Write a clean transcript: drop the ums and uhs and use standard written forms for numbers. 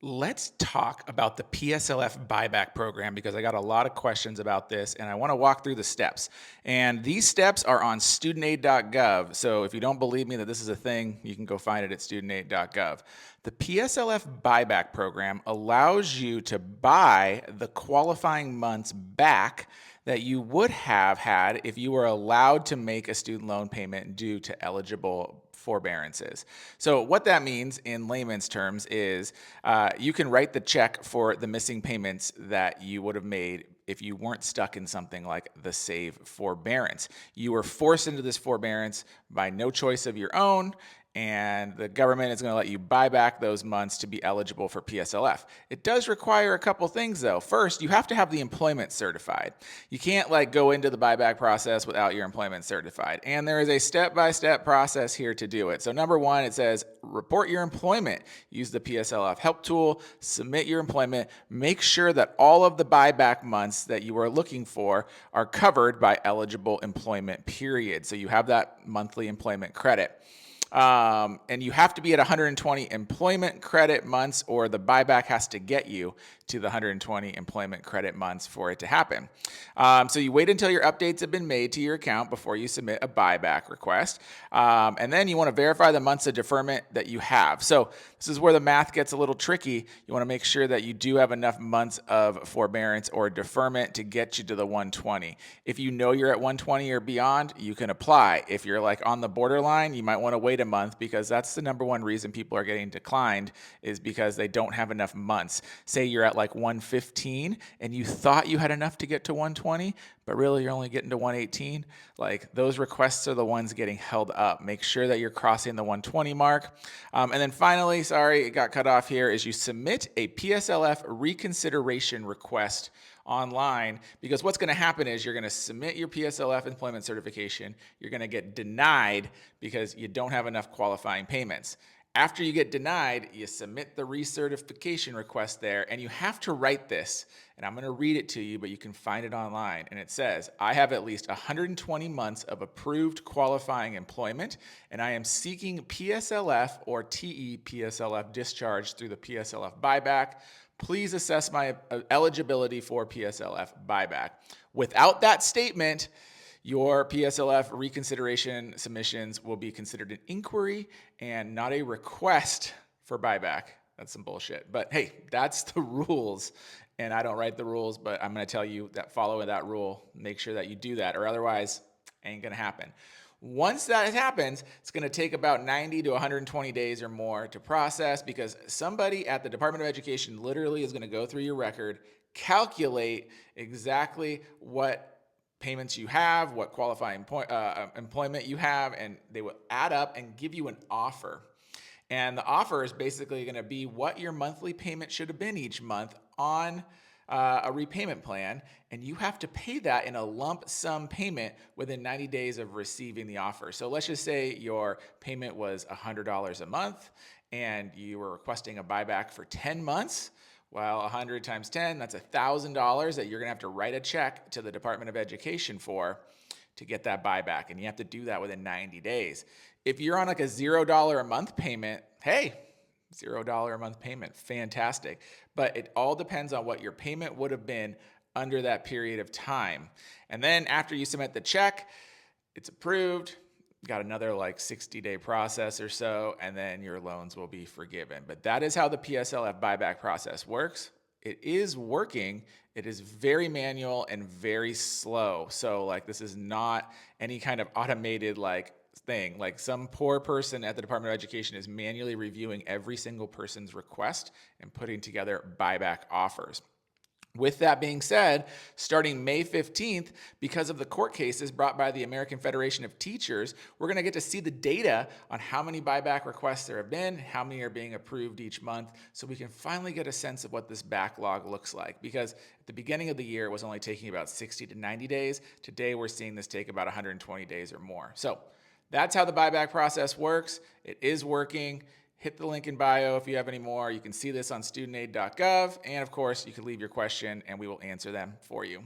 Let's talk about the PSLF buyback program because I got a lot of questions about this and I want to walk through the steps. And these steps are on studentaid.gov. So if you don't believe me that this is a thing, you can go find it at studentaid.gov. The PSLF buyback program allows you to buy the qualifying months back that you would have had if you were allowed to make a student loan payment due to eligible forbearances. So what that means in layman's terms is you can write the check for the missing payments that you would have made if you weren't stuck in something like the SAVE forbearance. You were forced into this forbearance by no choice of your own, and the government is going to let you buy back those months to be eligible for PSLF. It does require a couple things though. First, you have to have the employment certified. You can't go into the buyback process without your employment certified. And there is a step-by-step process here to do it. So number one, it says report your employment. Use the PSLF help tool, submit your employment, make sure that all of the buyback months that you are looking for are covered by eligible employment period. So you have that monthly employment credit. And you have to be at 120 employment credit months or the buyback has to get you to the 120 employment credit months for it to happen. So you wait until your updates have been made to your account before you submit a buyback request. And then you want to verify the months of deferment that you have. So this is where the math gets a little tricky. You want to make sure that you do have enough months of forbearance or deferment to get you to the 120. If you know you're at 120 or beyond, you can apply. If you're on the borderline, you might want to wait a month because that's the number one reason people are getting declined is because they don't have enough months. Say you're at 115 and you thought you had enough to get to 120, but really you're only getting to 118. Those requests are the ones getting held up. Make sure that you're crossing the 120 mark. And then finally, sorry, it got cut off here, is you submit a PSLF reconsideration request online, because what's going to happen is you're going to submit your PSLF employment certification. You're going to get denied because you don't have enough qualifying payments. After you get denied, you submit the recertification request there, and you have to write this, and I'm going to read it to you, but you can find it online. And it says, I have at least 120 months of approved qualifying employment, and I am seeking PSLF or TE PSLF discharge through the PSLF buyback. Please assess my eligibility for PSLF buyback. Without that statement, your PSLF reconsideration submissions will be considered an inquiry and not a request for buyback. That's some bullshit. But hey, that's the rules. And I don't write the rules, but I'm going to tell you that follow that rule. Make sure that you do that, or otherwise, ain't going to happen. Once that happens, it's going to take about 90 to 120 days or more to process, because somebody at the Department of Education literally is going to go through your record, calculate exactly what payments you have, what qualifying employment you have, and they will add up and give you an offer. And the offer is basically going to be what your monthly payment should have been each month on a repayment plan, and you have to pay that in a lump sum payment within 90 days of receiving the offer. So let's just say your payment was $100 a month and you were requesting a buyback for 10 months. Well, 100 times 10, that's $1,000 that you're going to have to write a check to the Department of Education for to get that buyback, and you have to do that within 90 days. If you're on a $0 a month payment, hey, $0 a month payment, fantastic. But it all depends on what your payment would have been under that period of time. And then after you submit the check, it's approved, got another 60-day process or so, and then your loans will be forgiven. But that is how the PSLF buyback process works. It is working. It is very manual and very slow. So this is not any kind of automated thing. Some poor person at the Department of Education is manually reviewing every single person's request and putting together buyback offers. With that being said, starting May 15th, because of the court cases brought by the American Federation of Teachers, we're going to get to see the data on how many buyback requests there have been, how many are being approved each month, so we can finally get a sense of what this backlog looks like. Because at the beginning of the year, it was only taking about 60 to 90 days. Today, we're seeing this take about 120 days or more. So that's how the buyback process works. It is working. Hit the link in bio if you have any more. You can see this on studentaid.gov. And of course, you can leave your question and we will answer them for you.